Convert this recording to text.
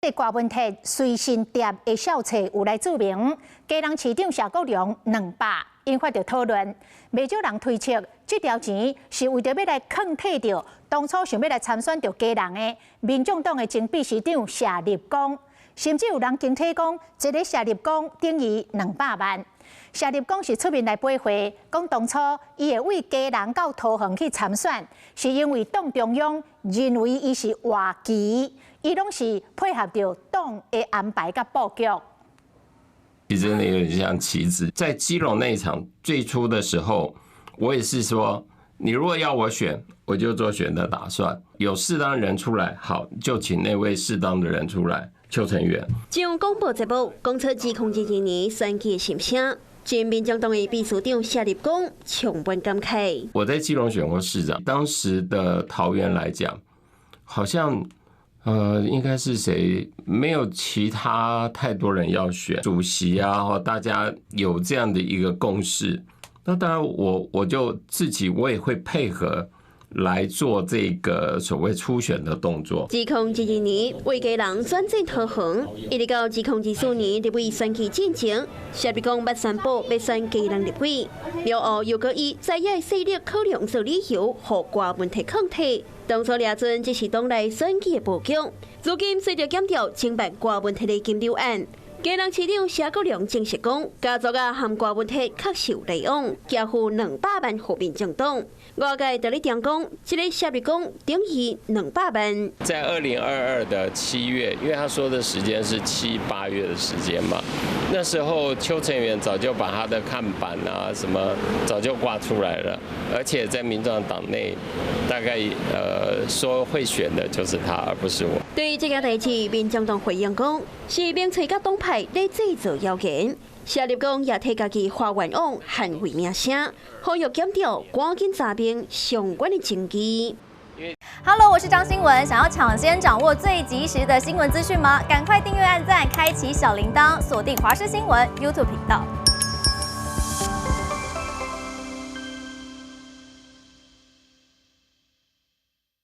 个瓜文铁随身碟的小册有来注明，基隆市长谢国良200，引发着讨论。未少人推测，这条钱是为着要来抗退着当初想要来参选着基隆的民众党的前秘书长谢立功，甚至有人惊推讲，一个谢立功等于200万。谢立功是出面来背会，讲当初伊会为基隆到桃园去参选，是因为党中央认为伊是活棋，伊拢是配合着党的安排甲布局。其实真的有点像棋子。在基隆那一场最初的时候，我也是说，你如果要我选，我就做选的打算。有适当人出来，好，就请那位适当的人出来。邱成元将广播节目讲出2022年选举的心声。前民进党的秘书长谢立功充分感慨。我在基隆选过市长，当时的桃园来讲，好像应该是谁没有其他太多人要选主席啊，或大家有这样的一个共识。那当然我就自己我也会配合来做这个所谓初选的动作。2022年为基隆选战桃园，一直到2024年立委选举进前，谢立功要宣布要选基隆立委，了后又搁以在野势力考量做理由，互瓜文铁抗体。当初掠准这是党内选举的布局，如今随着检调清办瓜文铁的金流案，基隆市长谢国良证实讲，家族啊和瓜文铁确实有来往，交付200万给民进党。外界在咧讲讲，这个谢立功等于200万。在2022的7月，因为他说的时间是7、8月的时间嘛，那时候邱成元早就把他的看板啊什么早就挂出来了，而且在民众党内大概说会选的就是他，而不是我。对于这件代志，民进党回应讲，是免找甲党派在制造谣言。谢立功也替家己发愿望捍卫名声，呼吁检调赶紧查明相关的证据。Hello， 我是张新文。想要抢先掌握最及时的新闻资讯吗？赶快订阅、按赞、开启小铃铛，锁定华视新闻 YouTube 频道。